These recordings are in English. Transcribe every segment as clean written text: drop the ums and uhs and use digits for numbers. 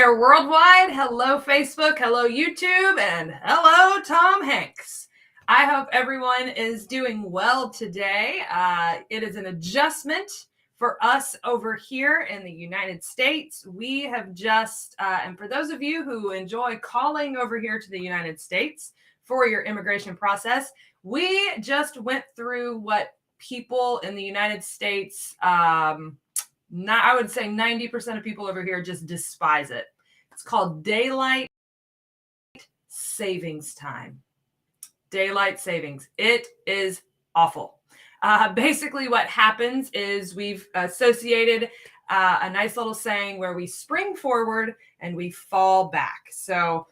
there worldwide. Hello, Facebook. Hello, YouTube. And hello, Tom Hanks. I hope everyone is doing well today. It is an adjustment for us over here in the United States. We have just, and for those of you who enjoy calling over here to the United States for your immigration process, we just went through what people in the United States, I would say 90% of people over here just despise it. It's called daylight savings time. Daylight savings. It is awful. Basically, what happens is we've associated a nice little saying where we spring forward and we fall back. So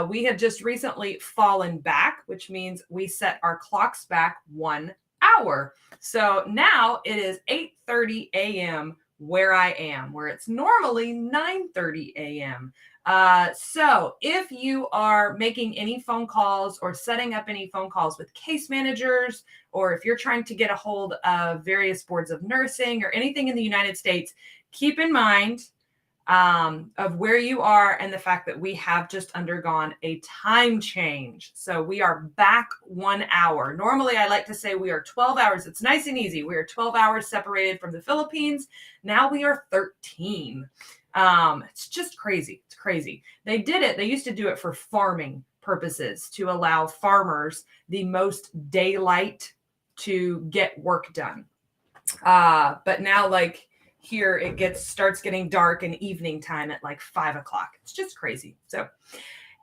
we have just recently fallen back, which means we set our clocks back 1 hour. So now it is 8:30 a.m. where I am, where it's normally 9:30 a.m. So if you are making any phone calls or setting up any phone calls with case managers, or if you're trying to get a hold of various boards of nursing or anything in the United States, keep in mind of where you are and the fact that we have just undergone a time change. So we are back 1 hour. Normally, I like to say we are 12 hours. It's nice and easy. We are 12 hours separated from the Philippines. Now we are 13. It's just crazy. It's crazy. They did it. They used to do it for farming purposes to allow farmers the most daylight to get work done. But now, like, here it starts getting dark in evening time at like 5 o'clock. It's just crazy. So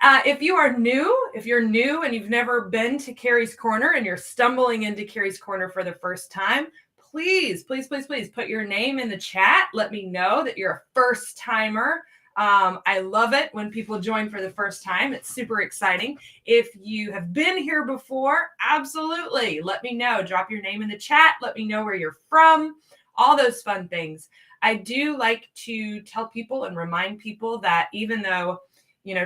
if you're new and you've never been to Kari's Corner and you're stumbling into Kari's Corner for the first time, please put your name in the chat. Let me know that you're a first timer. I love it when people join for the first time. It's super exciting. If you have been here before, absolutely. Let me know. Drop your name in the chat. Let me know where you're from. All those fun things. I do like to tell people and remind people that even though,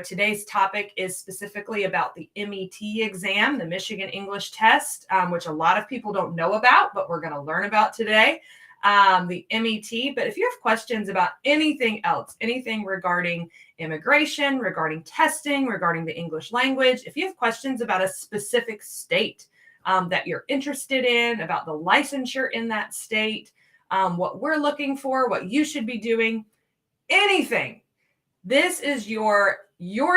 today's topic is specifically about the MET exam, the Michigan English test, which a lot of people don't know about, but we're going to learn about today, the MET. But if you have questions about anything else, anything regarding immigration, regarding testing, regarding the English language, if you have questions about a specific state that you're interested in, about the licensure in that state, what we're looking for, what you should be doing, anything. This is your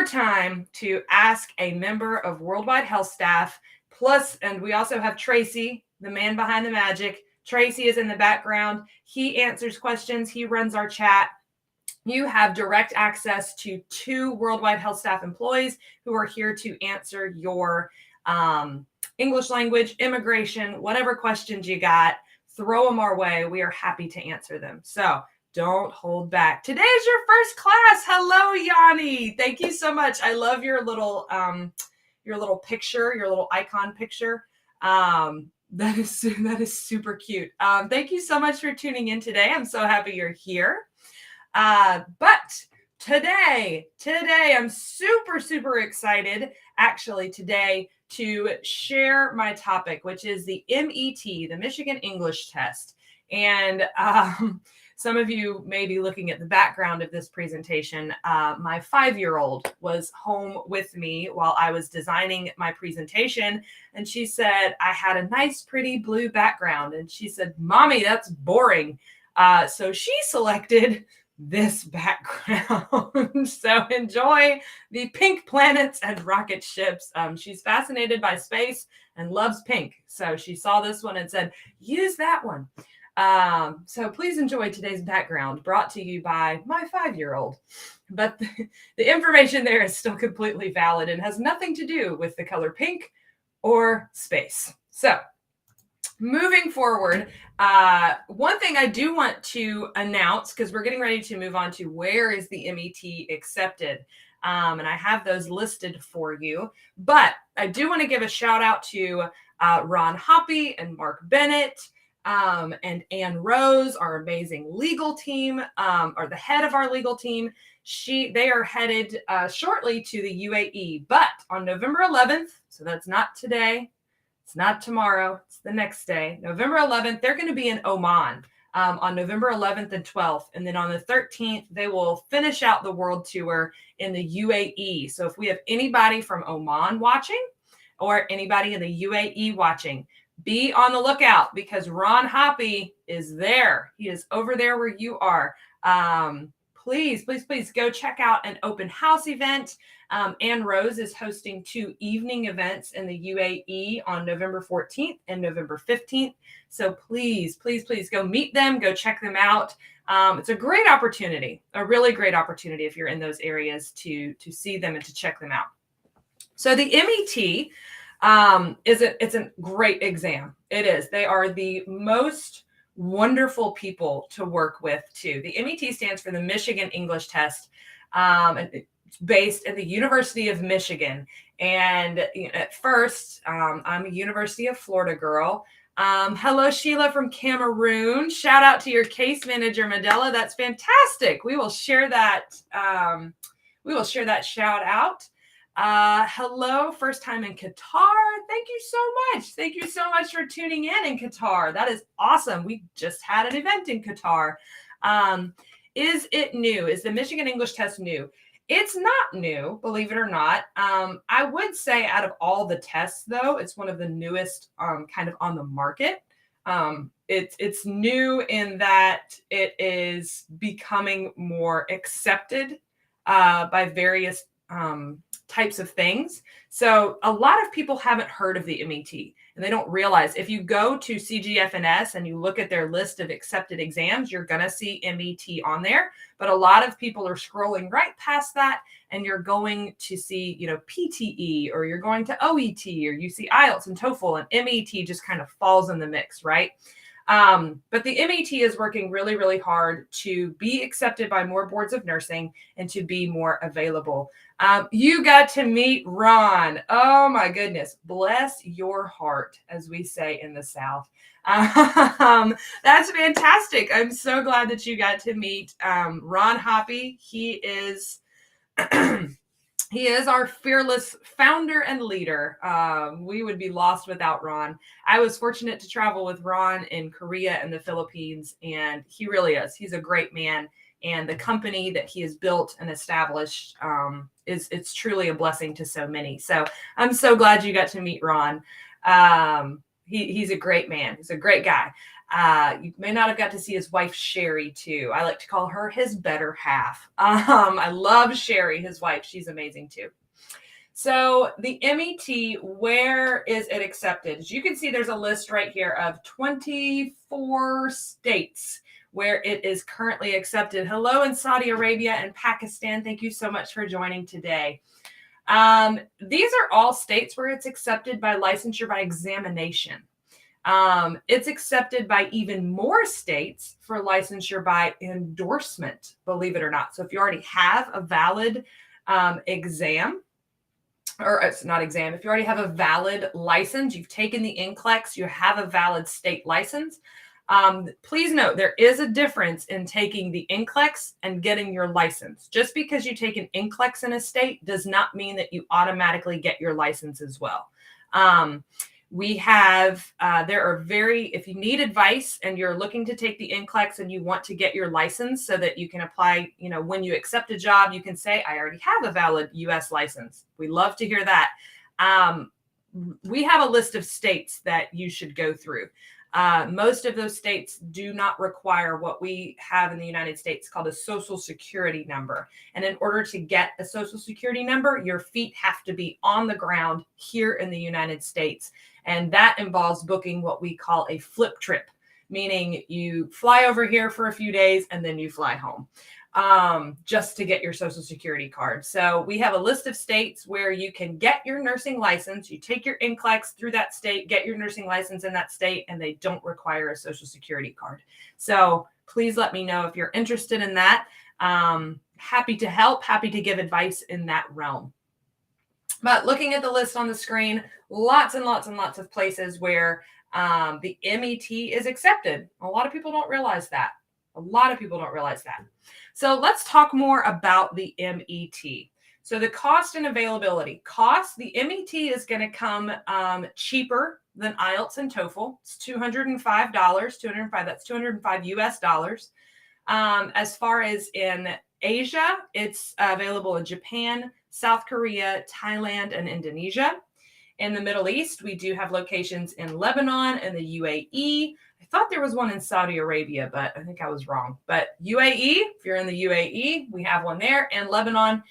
time to ask a member of Worldwide HealthStaff. Plus, and we also have Tracy, the man behind the magic. Tracy is in the background. He answers questions. He runs our chat. You have direct access to 2 Worldwide HealthStaff employees who are here to answer your English language, immigration, whatever questions you got. Throw them our way. We are happy to answer them. So don't hold back. Today's your first class. Hello, Yanni. Thank you so much. I love your little picture, your little icon picture. That is super cute. Thank you so much for tuning in today. I'm so happy you're here. But today, I'm super excited actually today to share my topic, which is the MET, the Michigan English Test. And some of you may be looking at the background of this presentation. My 5-year-old was home with me while I was designing my presentation. And she said, I had a nice, pretty blue background. And she said, Mommy, that's boring. So she selected this background. So enjoy the pink planets and rocket ships. She's fascinated by space and loves pink. So she saw this one and said, use that one. So please enjoy today's background brought to you by my 5-year-old. But the information there is still completely valid and has nothing to do with the color pink or space. So moving forward, one thing I do want to announce, because we're getting ready to move on to where is the MET accepted. And I have those listed for you. But I do want to give a shout out to Ron Hoppy and Mark Bennett and Ann Rose, our amazing legal team, or the head of our legal team. They are headed shortly to the UAE. But on November 11th, so that's not today, it's not tomorrow, it's the next day, November 11th, they're going to be in Oman. on November 11th and 12th. And then on the 13th, they will finish out the world tour in the UAE. So if we have anybody from Oman watching or anybody in the UAE watching, be on the lookout because Ron Hoppy is there. He is over there where you are. Please go check out an open house event. Ann Rose is hosting 2 evening events in the UAE on November 14th and November 15th. So please go meet them, go check them out. It's a great opportunity, a really great opportunity if you're in those areas to see them and to check them out. So the MET, it's a great exam. It is. They are the most wonderful people to work with too. The MET stands for the Michigan English Test. It's based at the University of Michigan. And at first, I'm a University of Florida girl. Hello, Sheila from Cameroon. Shout out to your case manager, Medella. That's fantastic. We will share that. Shout out. Hello, first time in Qatar. Thank you so much. Thank you so much for tuning in Qatar. That is awesome. We just had an event in Qatar. Is it new? Is the Michigan English Test new? It's not new, believe it or not. I would say out of all the tests, though, it's one of the newest kind of on the market. It's new in that it is becoming more accepted by various types of things. So a lot of people haven't heard of the MET and they don't realize if you go to CGFNS and you look at their list of accepted exams, you're going to see MET on there. But a lot of people are scrolling right past that and you're going to see, PTE or you're going to OET or you see IELTS and TOEFL and MET just kind of falls in the mix, right? But the MET is working really, really hard to be accepted by more boards of nursing and to be more available. You got to meet Ron. Oh my goodness. Bless your heart, as we say in the South. That's fantastic. I'm so glad that you got to meet Ron Hoppy. He is He is our fearless founder and leader. We would be lost without Ron. I was fortunate to travel with Ron in Korea and the Philippines, and he really is. He's a great man, and the company that he has built and established it's truly a blessing to so many. So I'm so glad you got to meet Ron. He's a great man. He's a great guy. You may not have got to see his wife, Sherry, too. I like to call her his better half. I love Sherry, his wife. She's amazing, too. So the MET, where is it accepted? As you can see, there's a list right here of 24 states where it is currently accepted. Hello in Saudi Arabia and Pakistan. Thank you so much for joining today. These are all states where it's accepted by licensure by examination. It's accepted by even more states for licensure by endorsement, believe it or not. So if you already have a valid exam, or it's not exam, if you already have a valid license, you've taken the NCLEX, you have a valid state license. Please note, there is a difference in taking the NCLEX and getting your license. Just because you take an NCLEX in a state does not mean that you automatically get your license as well. We have, if you need advice and you're looking to take the NCLEX and you want to get your license so that you can apply, when you accept a job, you can say, I already have a valid US license. We love to hear that. We have a list of states that you should go through. Most of those states do not require what we have in the United States called a social security number. And in order to get a social security number, your feet have to be on the ground here in the United States. And that involves booking what we call a flip trip, meaning you fly over here for a few days and then you fly home just to get your social security card. So we have a list of states where you can get your nursing license. You take your NCLEX through that state, get your nursing license in that state, and they don't require a social security card. So please let me know if you're interested in that. Happy to help, happy to give advice in that realm. But looking at the list on the screen, lots and lots and lots of places where the MET is accepted. A lot of people don't realize that. So let's talk more about the MET. So the cost and availability. Cost, the MET is going to come cheaper than IELTS and TOEFL. It's $205, that's 205 US dollars. As far as in Asia, it's available in Japan, South Korea, Thailand, and Indonesia. In the Middle East, we do have locations in Lebanon and the UAE. I thought there was one in Saudi Arabia, but I think I was wrong. But UAE, if you're in the UAE, we have one there, and Lebanon.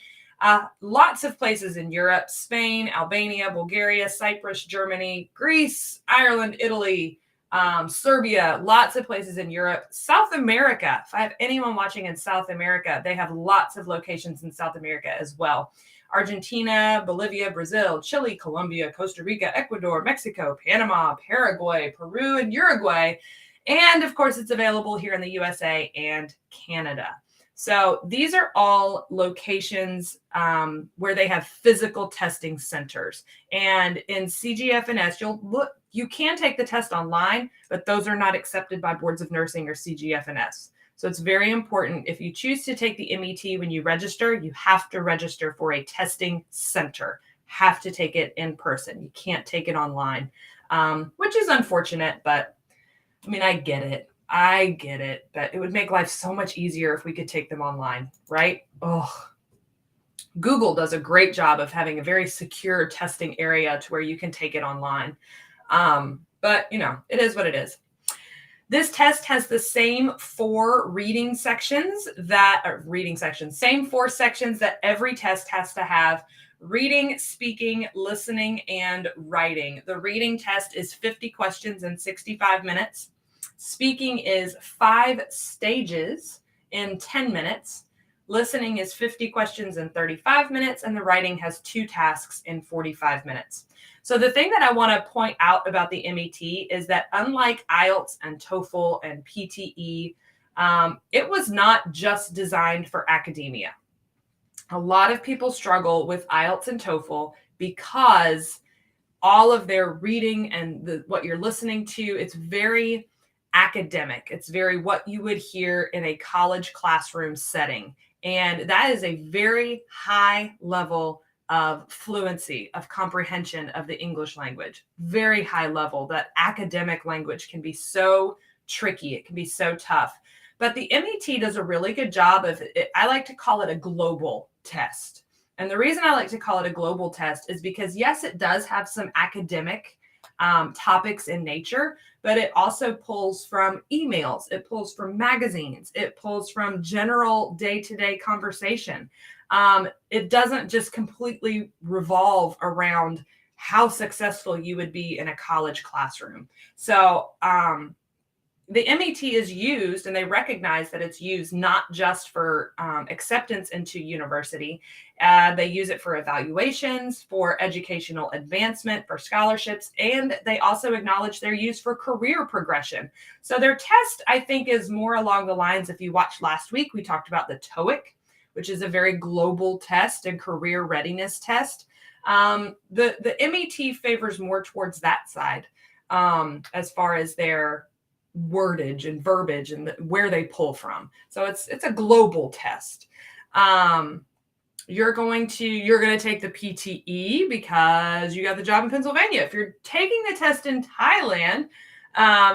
Lots of places in Europe: Spain, Albania, Bulgaria, Cyprus, Germany, Greece, Ireland, Italy, Serbia, lots of places in Europe. South America, if I have anyone watching in South America, they have lots of locations in South America as well. Argentina, Bolivia, Brazil, Chile, Colombia, Costa Rica, Ecuador, Mexico, Panama, Paraguay, Peru, and Uruguay. And of course, it's available here in the USA and Canada. So these are all locations where they have physical testing centers. And in CGFNS, you can take the test online, but those are not accepted by boards of nursing or CGFNS. So it's very important. If you choose to take the MET when you register, you have to register for a testing center. Have to take it in person. You can't take it online, which is unfortunate, but I mean, I get it. But it would make life so much easier if we could take them online, right? Oh, Google does a great job of having a very secure testing area to where you can take it online. But it is what it is. This test has the same four sections that every test has to have: reading, speaking, listening, and writing. The reading test is 50 questions in 65 minutes. Speaking is 5 stages in 10 minutes. Listening is 50 questions in 35 minutes, and the writing has 2 tasks in 45 minutes. So the thing that I want to point out about the MET is that unlike IELTS and TOEFL and PTE, it was not just designed for academia. A lot of people struggle with IELTS and TOEFL because all of their reading and what you're listening to, it's very academic. It's very what you would hear in a college classroom setting. And that is a very high level of fluency, of comprehension of the English language. Very high level. That academic language can be so tricky. It can be so tough. But the MET does a really good job of it. I like to call it a global test. And the reason I like to call it a global test is because, yes, it does have some academic topics in nature, but it also pulls from emails. It pulls from magazines. It pulls from general day-to-day conversation. It doesn't just completely revolve around how successful you would be in a college classroom. So the MET is used, and they recognize that it's used not just for acceptance into university. They use it for evaluations, for educational advancement, for scholarships, and they also acknowledge their use for career progression. So their test, I think, is more along the lines, if you watched last week, we talked about the TOEIC, which is a very global test and career readiness test. The MET favors more towards that side as far as their wordage and verbiage and where they pull from. So it's a global test. You're going to take the PTE because you got the job in Pennsylvania. If you're taking the test in Thailand,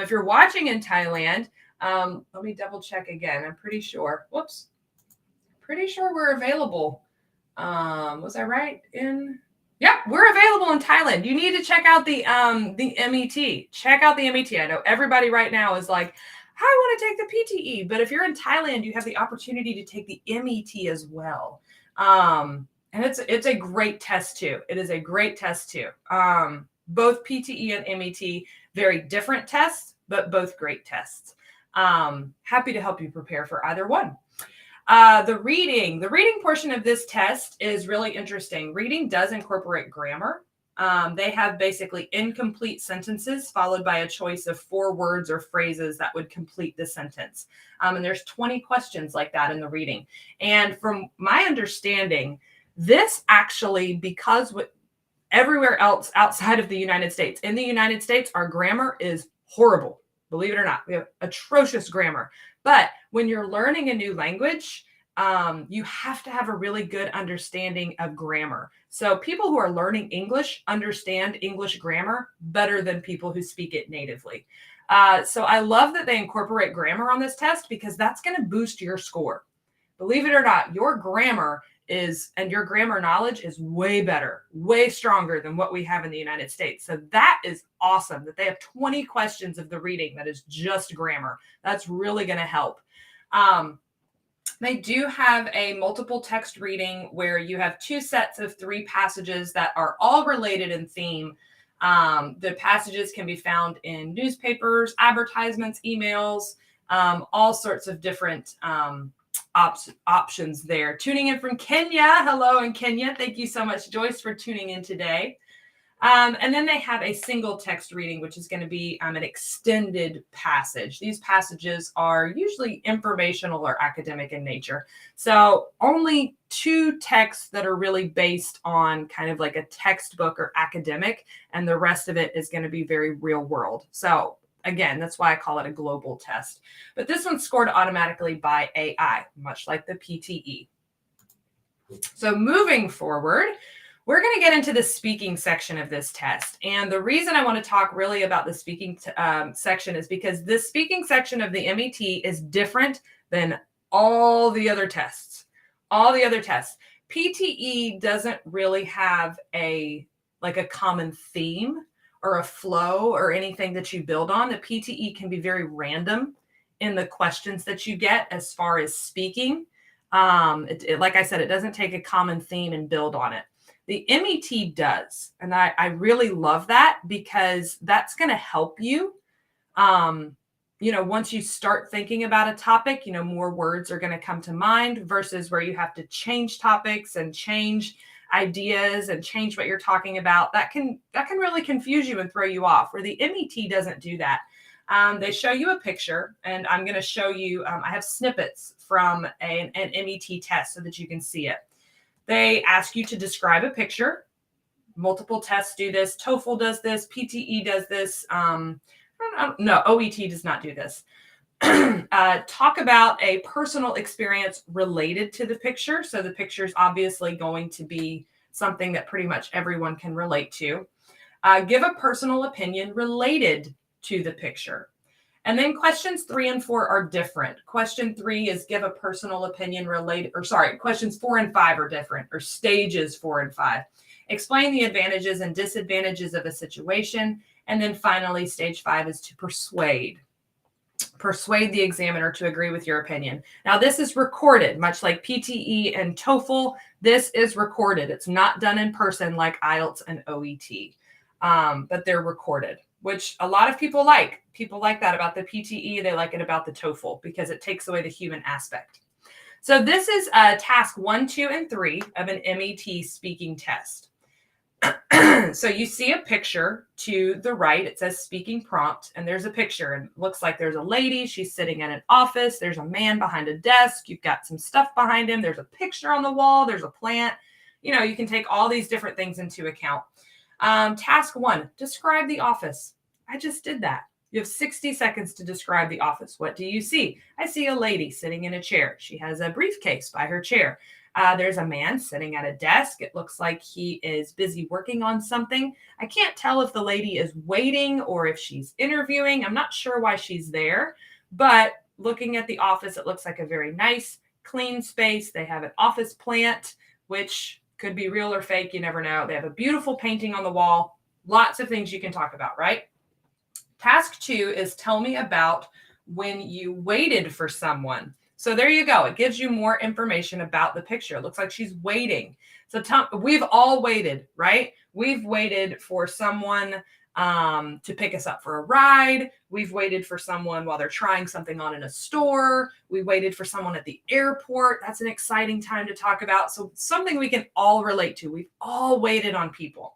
if you're watching in Thailand, let me double check again. I'm pretty sure. Whoops. Pretty sure we're available. Was I right in? Yeah, we're available in Thailand. You need to check out the MET. Check out the MET. I know everybody right now is like, I want to take the PTE. But if you're in Thailand, you have the opportunity to take the MET as well. And it's a great test too. It is a great test too. Both PTE and MET, very different tests, but both great tests. Happy to help you prepare for either one. The reading portion of this test is really interesting. Reading does incorporate grammar. They have basically incomplete sentences followed by a choice of 4 words or phrases that would complete the sentence. And there's 20 questions like that in the reading. And from my understanding, this actually, because everywhere else outside of the United States, in the United States, our grammar is horrible. Believe it or not, we have atrocious grammar. But when you're learning a new language, you have to have a really good understanding of grammar. So people who are learning English understand English grammar better than people who speak it natively. So I love that they incorporate grammar on this test because that's going to boost your score. Believe it or not, your grammar and your grammar knowledge is way better, way stronger than what we have in the United States. So that is awesome that they have 20 questions of the reading that is just grammar. That's really going to help. They do have a multiple text reading where you have 2 sets of 3 passages that are all related in theme. The passages can be found in newspapers, advertisements, emails, all sorts of different options there. Tuning in from Kenya. Hello in Kenya. Thank you so much, Joyce, for tuning in today. And then they have a single text reading, which is going to be an extended passage. These passages are usually informational or academic in nature. So only 2 texts that are really based on kind of like a textbook or academic, and the rest of it is going to be very real world. So again, that's why I call it a global test. But this one's scored automatically by AI, much like the PTE. So moving forward, we're going to get into the speaking section of this test. And the reason I want to talk really about the speaking section is because this speaking section of the MET is different than all the other tests. All the other tests. PTE doesn't really have a common theme or a flow or anything that you build on. The PTE can be very random in the questions that you get as far as speaking. Like I said, it doesn't take a common theme and build on it. The MET does. And I really love that because that's going to help you. Once you start thinking about a topic, more words are going to come to mind versus where you have to change topics and change ideas and change what you're talking about. That can really confuse you and throw you off, where the MET doesn't do that. They show you a picture, and I'm going to show you, I have snippets from an MET test so that you can see it. They ask you to describe a picture. Multiple tests do this. TOEFL does this. PTE does this. No, OET does not do this. Talk about a personal experience related to the picture. So the picture is obviously going to be something that pretty much everyone can relate to. Give a personal opinion related to the picture. And then questions 3 and 4 are different. Question 3 is give a personal opinion related, questions 4 and 5 are different, or stages 4 and 5. Explain the advantages and disadvantages of a situation. And then finally, stage 5 is to persuade. Persuade the examiner to agree with your opinion. Now, this is recorded, much like PTE and TOEFL. This is recorded. It's not done in person like IELTS and OET, but they're recorded, which a lot of people like. People like that about the PTE. They like it about the TOEFL because it takes away the human aspect. So this is task 1, 2, and 3 of an MET speaking test. So you see a picture to the right. It says speaking prompt, and there's a picture, and it looks like there's a lady. She's sitting in an office. There's a man behind a desk. You've got some stuff behind him. There's a picture on the wall. There's a plant. You can take all these different things into account. Task 1, describe the office. I just did that. You have 60 seconds to describe the office. What do you see? I see a lady sitting in a chair. She has a briefcase by her chair. There's a man sitting at a desk. It looks like he is busy working on something. I can't tell if the lady is waiting or if she's interviewing. I'm not sure why she's there, but looking at the office, it looks like a very nice, clean space. They have an office plant, which could be real or fake. You never know. They have a beautiful painting on the wall. Lots of things you can talk about, right? Task 2 is tell me about when you waited for someone. So there you go. It gives you more information about the picture. It looks like she's waiting. So we've all waited, right? We've waited for someone to pick us up for a ride. We've waited for someone while they're trying something on in a store. We waited for someone at the airport. That's an exciting time to talk about. So something we can all relate to. We've all waited on people.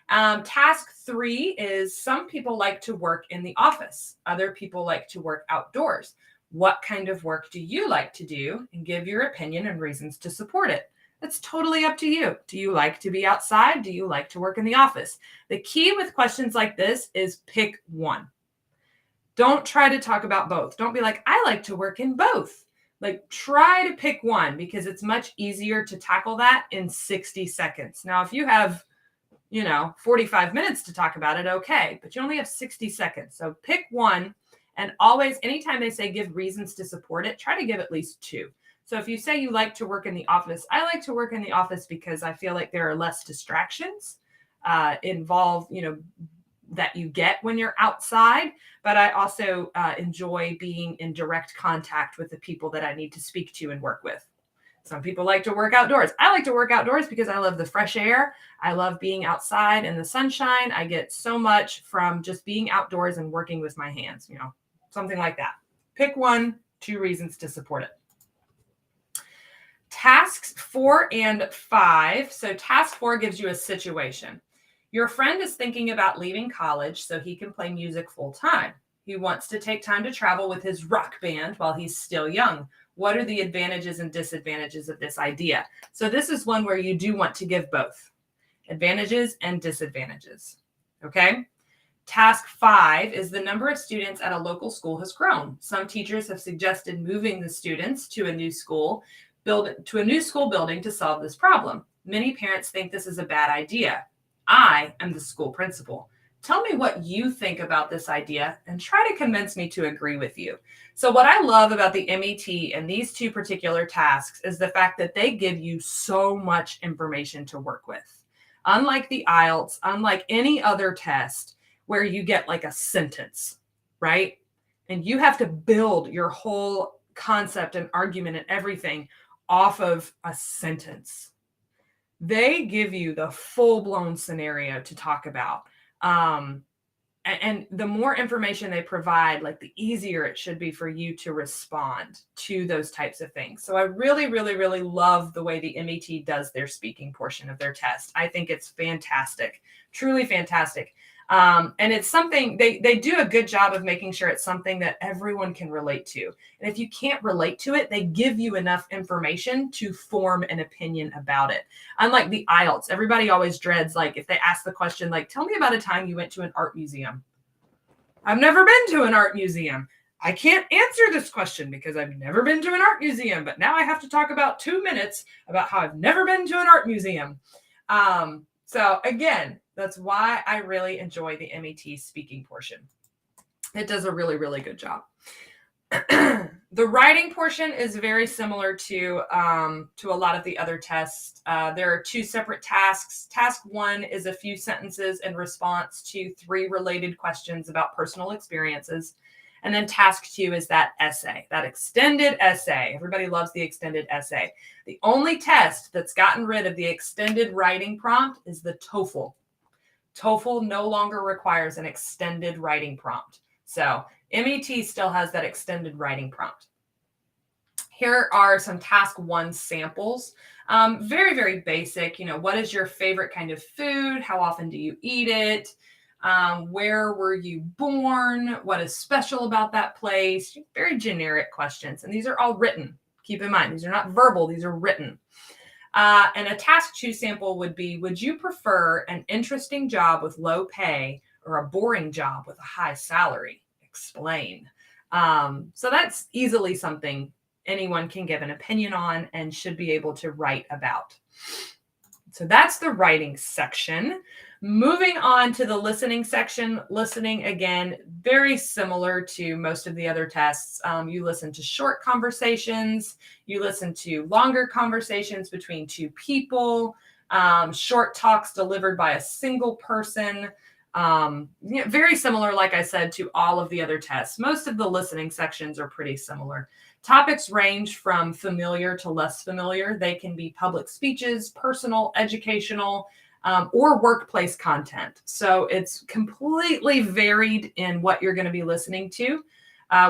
Task 3 is some people like to work in the office. Other people like to work outdoors. What kind of work do you like to do? And give your opinion and reasons to support it. It's totally up to you. Do you like to be outside? Do you like to work in the office? The key with questions like this is pick one. Don't try to talk about both. Don't be like, I like to work in both. Like, try to pick one because it's much easier to tackle that in 60 seconds. Now, if you have, 45 minutes to talk about it, okay, but you only have 60 seconds. So pick one, and always, anytime they say give reasons to support it, try to give at least two. So if you say you like to work in the office, I like to work in the office because I feel like there are less distractions involved, that you get when you're outside, but I also enjoy being in direct contact with the people that I need to speak to and work with. Some people like to work outdoors. I like to work outdoors because I love the fresh air. I love being outside in the sunshine. I get so much from just being outdoors and working with my hands, something like that. Pick one, two reasons to support it. Tasks 4 and 5. So task 4 gives you a situation. Your friend is thinking about leaving college so he can play music full time. He wants to take time to travel with his rock band while he's still young. What are the advantages and disadvantages of this idea? So this is one where you do want to give both advantages and disadvantages. Okay. Task 5 is the number of students at a local school has grown. Some teachers have suggested moving the students to a new school building to solve this problem. Many parents think this is a bad idea. I am the school principal. Tell me what you think about this idea and try to convince me to agree with you. So what I love about the MET and these two particular tasks is the fact that they give you so much information to work with. Unlike the IELTS, unlike any other test where you get like a sentence, right? And you have to build your whole concept and argument and everything off of a sentence. They give you the full-blown scenario to talk about. And the more information they provide, like the easier it should be for you to respond to those types of things. So I really, really, really love the way the MET does their speaking portion of their test. I think it's fantastic, truly fantastic. And it's something they do a good job of making sure it's something that everyone can relate to. And if you can't relate to it, they give you enough information to form an opinion about it. Unlike the IELTS, everybody always dreads, like if they ask the question, like, tell me about a time you went to an art museum. I've never been to an art museum. I can't answer this question because I've never been to an art museum, but now I have to talk about 2 minutes about how I've never been to an art museum. So again, that's why I really enjoy the MET speaking portion. It does a really, really good job. The writing portion is very similar to a lot of the other tests. There are 2 separate tasks. Task 1 is a few sentences in response to 3 related questions about personal experiences. And then task 2 is that essay, that extended essay. Everybody loves the extended essay. The only test that's gotten rid of the extended writing prompt is the TOEFL. TOEFL no longer requires an extended writing prompt. So MET still has that extended writing prompt. Here are some task 1 samples. Very, very basic. What is your favorite kind of food? How often do you eat it? Where were you born? What is special about that place? Very generic questions. And these are all written. Keep in mind, these are not verbal. These are written. And a task 2 sample would be, would you prefer an interesting job with low pay or a boring job with a high salary? Explain. So that's easily something anyone can give an opinion on and should be able to write about. So that's the writing section. Moving on to the listening section. Listening, again, very similar to most of the other tests. You listen to short conversations. You listen to longer conversations between 2 people. Short talks delivered by a single person. Very similar, like I said, to all of the other tests. Most of the listening sections are pretty similar. Topics range from familiar to less familiar. They can be public speeches, personal, educational, or workplace content. So it's completely varied in what you're going to be listening to,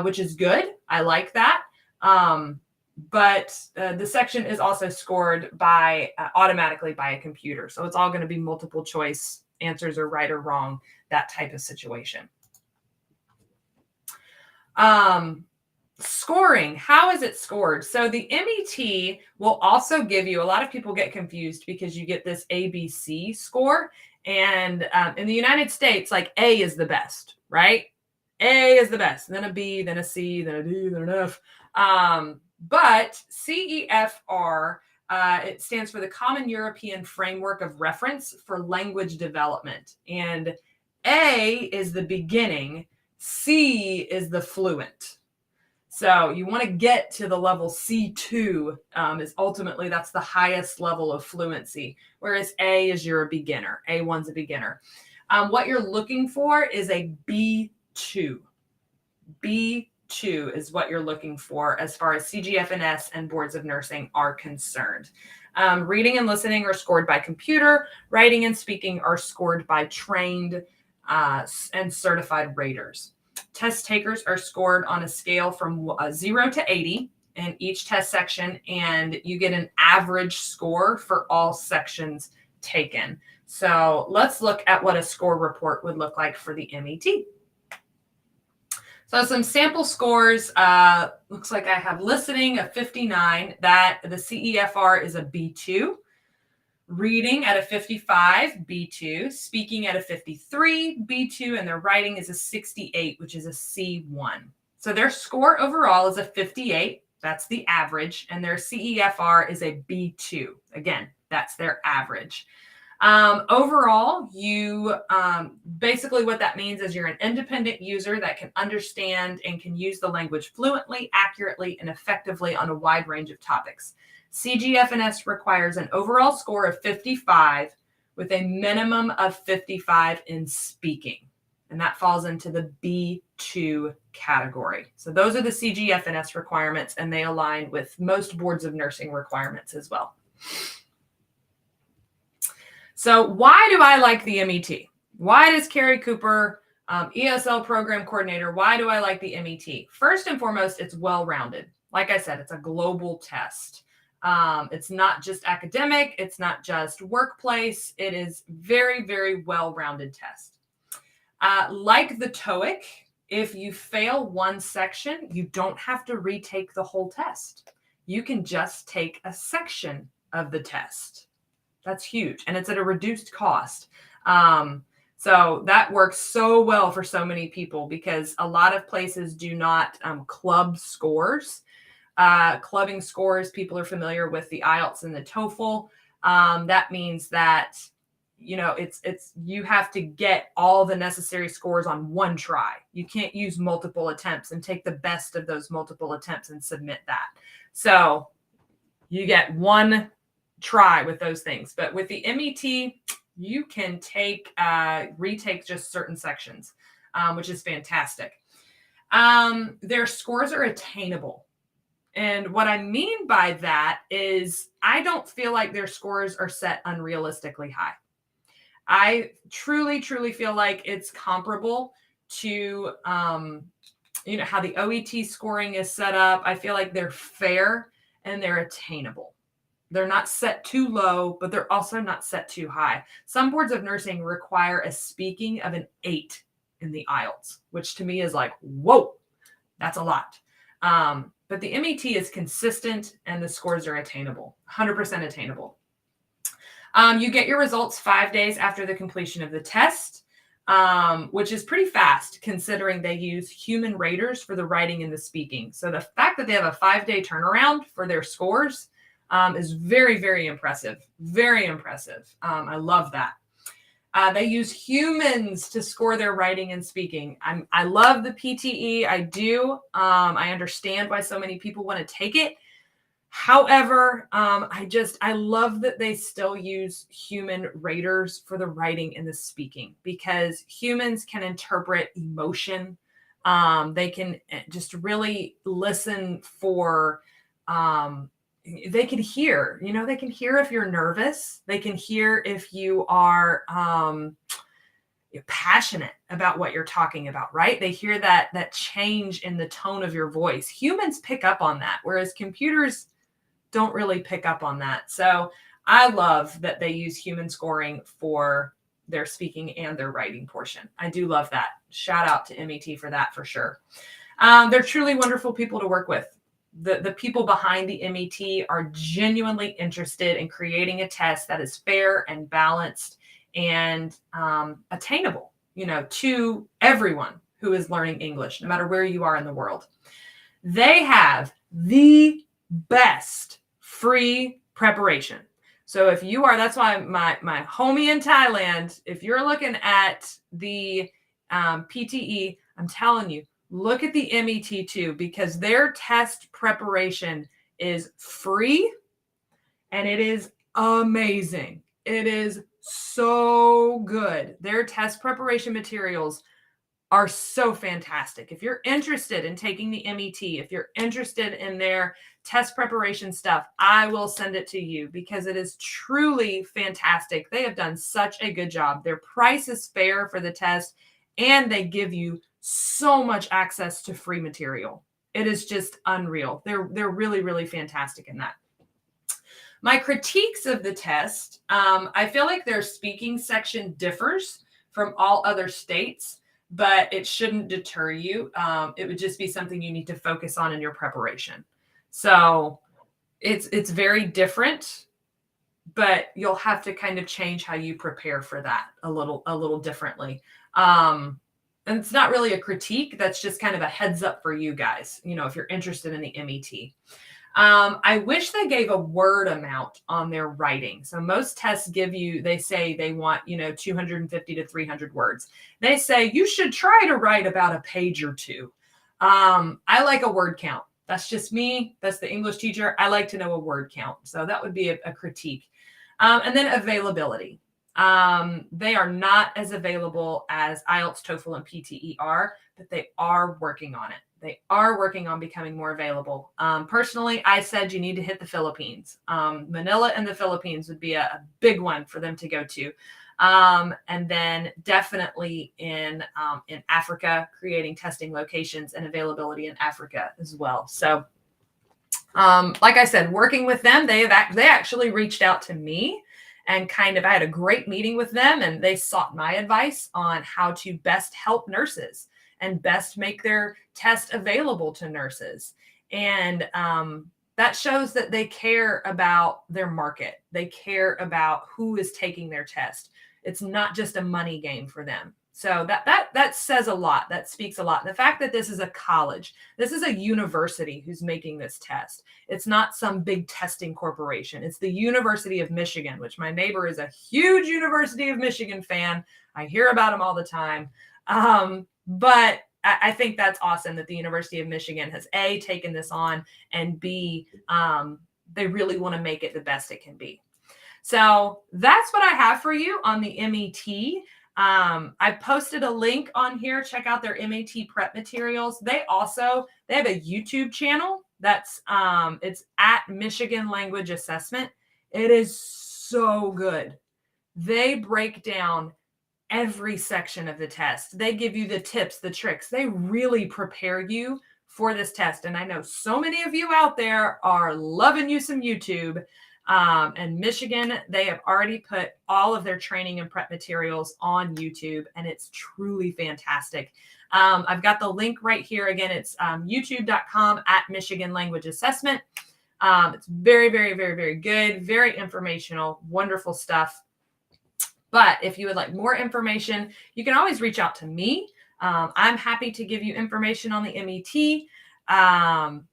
which is good. I like that. But the section is also scored automatically by a computer. So it's all going to be multiple choice answers are right or wrong, that type of situation. Scoring, how is it scored? So the MET will also give you, a lot of people get confused because you get this ABC score. And in the United States, like A is the best, right? A is the best, then a B, then a C, then a D, then an F. But CEFR, it stands for the Common European Framework of Reference for Language Development. And A is the beginning, C is the fluent. So you want to get to the level C2 is ultimately, that's the highest level of fluency, whereas A is you're a beginner. A1's a beginner. What you're looking for is a B2. B2 is what you're looking for as far as CGFNS and boards of nursing are concerned. Reading and listening are scored by computer. Writing and speaking are scored by trained and certified raters. Test takers are scored on a scale from 0 to 80 in each test section, and you get an average score for all sections taken. So let's look at what a score report would look like for the MET. So some sample scores, looks like I have listening a 59, that the CEFR is a B2. Reading at a 55, B2. Speaking at a 53, B2. And their writing is a 68, which is a C1. So their score overall is a 58. That's the average. And their CEFR is a B2. Again, that's their average. Overall, you basically what that means is you're an independent user that can understand and can use the language fluently, accurately, and effectively on a wide range of topics. CGFNS requires an overall score of 55 with a minimum of 55 in speaking. And that falls into the B2 category. So those are the CGFNS requirements, and they align with most boards of nursing requirements as well. So why do I like the MET? Why does Kari Cooper, ESL Program Coordinator, why do I like the MET? First and foremost, it's well-rounded. Like I said, it's a global test. It's not just academic. It's not just workplace. It is very, very well-rounded test. Like the TOEIC, if you fail one section, you don't have to retake the whole test. You can just take a section of the test. That's huge. And it's at a reduced cost. So that works so well for so many people because a lot of places do not club scores. Clubbing scores, people are familiar with the IELTS and the TOEFL. That means that, you know, you have to get all the necessary scores on one try. You can't use multiple attempts and take the best of those multiple attempts and submit that. So you get one try with those things. But with the MET, you can retake just certain sections, which is fantastic. Their scores are attainable. And what I mean by that is I don't feel like their scores are set unrealistically high. I truly, truly feel like it's comparable to, you know, how the OET scoring is set up. I feel like they're fair and they're attainable. They're not set too low, but they're also not set too high. Some boards of nursing require a speaking of an 8 in the IELTS, which to me is like, whoa, that's a lot. But the MET is consistent and the scores are attainable, 100% attainable. You get your results 5 days after the completion of the test, which is pretty fast considering they use human raters for the writing and the speaking. So the fact that they have a 5-day turnaround for their scores is very, very impressive. Very impressive. I love that. They use humans to score their writing and speaking. I love the PTE. I do. I understand why so many people want to take it. However, I love that they still use human raters for the writing and the speaking because humans can interpret emotion. They can just really listen for, they can hear, you know, they can hear if you're nervous. They can hear if you are passionate about what you're talking about, right? They hear that change in the tone of your voice. Humans pick up on that, whereas computers don't really pick up on that. So I love that they use human scoring for their speaking and their writing portion. I do love that. Shout out to MET for that for sure. They're truly wonderful people to work with. The people behind the MET are genuinely interested in creating a test that is fair and balanced and attainable, you know, to everyone who is learning English, no matter where you are in the world. They have the best free preparation. So if you are, that's why my homie in Thailand, if you're looking at the PTE, I'm telling you, look at the MET too, because their test preparation is free and it is amazing. It is so good. Their test preparation materials are so fantastic. If you're interested in taking the MET, if you're interested in their test preparation stuff, I will send it to you because it is truly fantastic. They have done such a good job. Their price is fair for the test, and they give you so much access to free material. It is just unreal. They're really, really fantastic in that. My critiques of the test, I feel like their speaking section differs from all other states, but it shouldn't deter you. It would just be something you need to focus on in your preparation. So it's very different, but you'll have to kind of change how you prepare for that a little differently. And it's not really a critique. That's just kind of a heads up for you guys, if you're interested in the MET. I wish they gave a word amount on their writing. So most tests they say they want, 250 to 300 words. They say you should try to write about a page or two. I like a word count. That's just me. That's the English teacher. I like to know a word count. So that would be a critique. And then availability. They are not as available as IELTS, TOEFL, and PTE are, but they are working on it. They are working on becoming more available. Personally, I said you need to hit the Philippines. Manila and the Philippines would be a big one for them to go to. And then definitely in Africa, creating testing locations and availability in Africa as well. So like I said, working with them, they actually reached out to me and I had a great meeting with them, and they sought my advice on how to best help nurses and best make their test available to nurses. And that shows that they care about their market. They care about who is taking their test. It's not just a money game for them. So that says a lot. That speaks a lot. The fact that this is a college, this is a university who's making this test. It's not some big testing corporation. It's the University of Michigan, which my neighbor is a huge University of Michigan fan. I hear about them all the time. But I think that's awesome that the University of Michigan has A, taken this on, and B, they really want to make it the best it can be. So that's what I have for you on the MET. I posted a link on here. Check out their MAT prep materials. They have a YouTube channel that's it's at Michigan Language Assessment. It is so good. They break down every section of the test. They give you the tips, the tricks. They really prepare you for this test. And I know so many of you out there are loving you some YouTube. And Michigan, they have already put all of their training and prep materials on YouTube, and it's truly fantastic. I've got the link right here. Again, it's youtube.com at Michigan Language Assessment. It's very, very, very, very good, very informational, wonderful stuff. But if you would like more information, you can always reach out to me. I'm happy to give you information on the MET.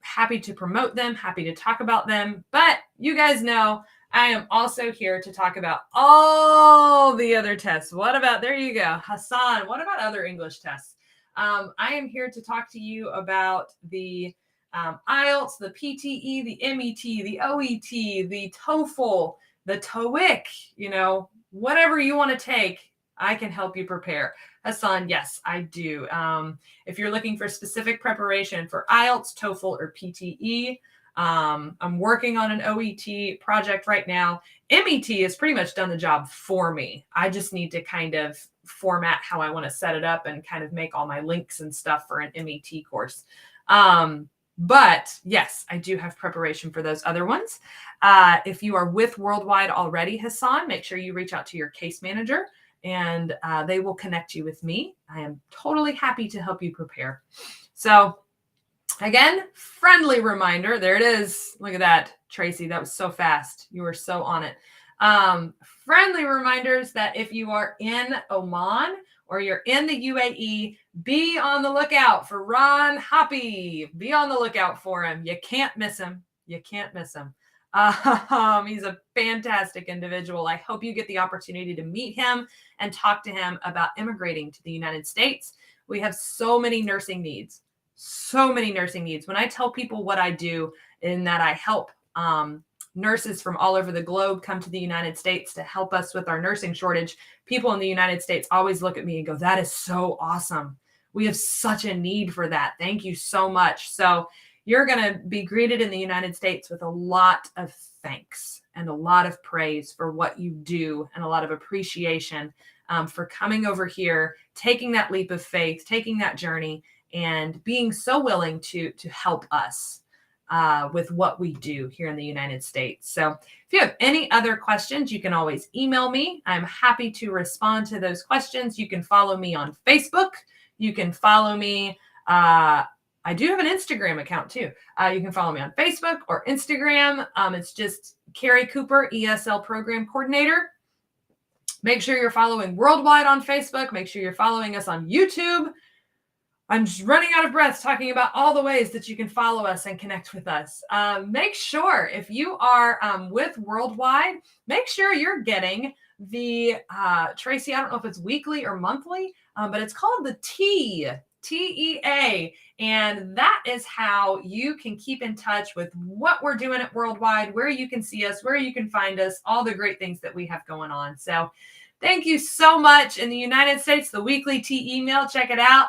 Happy to promote them, happy to talk about them. But you guys know I am also here to talk about all the other tests. There you go, Hassan, what about other English tests? I am here to talk to you about the IELTS, the PTE, the MET, the OET, the TOEFL, the TOEIC, whatever you want to take, I can help you prepare. Hassan, yes, I do. If you're looking for specific preparation for IELTS, TOEFL, or PTE, I'm working on an OET project right now. MET has pretty much done the job for me. I just need to kind of format how I want to set it up and kind of make all my links and stuff for an MET course. But yes, I do have preparation for those other ones. If you are with Worldwide already, Hassan, make sure you reach out to your case manager, and they will connect you with me. I am totally happy to help you prepare. So again, friendly reminder. There it is. Look at that, Tracy. That was so fast. You were so on it. Friendly reminders that if you are in Oman or you're in the UAE, be on the lookout for Ron Hoppy. Be on the lookout for him. You can't miss him. You can't miss him. He's a fantastic individual. I hope you get the opportunity to meet him and talk to him about immigrating to the United States. We have so many nursing needs, so many nursing needs. When I tell people what I do, in that I help nurses from all over the globe come to the United States to help us with our nursing shortage, people in the United States always look at me and go, that is so awesome. We have such a need for that. Thank you so much. So you're going to be greeted in the United States with a lot of thanks and a lot of praise for what you do, and a lot of appreciation for coming over here, taking that leap of faith, taking that journey, and being so willing to help us with what we do here in the United States. So if you have any other questions, you can always email me. I'm happy to respond to those questions. You can follow me on Facebook. You can follow me. I do have an Instagram account too. You can follow me on Facebook or Instagram. It's just Kari Cooper, ESL Program Coordinator. Make sure you're following Worldwide on Facebook. Make sure you're following us on YouTube. I'm just running out of breath talking about all the ways that you can follow us and connect with us. Make sure, if you are with Worldwide, make sure you're getting the, Tracy, I don't know if it's weekly or monthly, but it's called the TEA. And that is how you can keep in touch with what we're doing at Worldwide, where you can see us, where you can find us, all the great things that we have going on. So thank you so much. In the United States, the weekly TE email, check it out.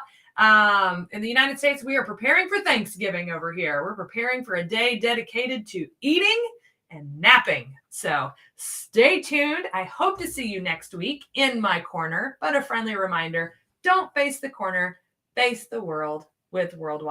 In the United States, we are preparing for Thanksgiving over here. We're preparing for a day dedicated to eating and napping. So stay tuned. I hope to see you next week in my corner, but a friendly reminder, don't face the corner, face the world with Worldwide.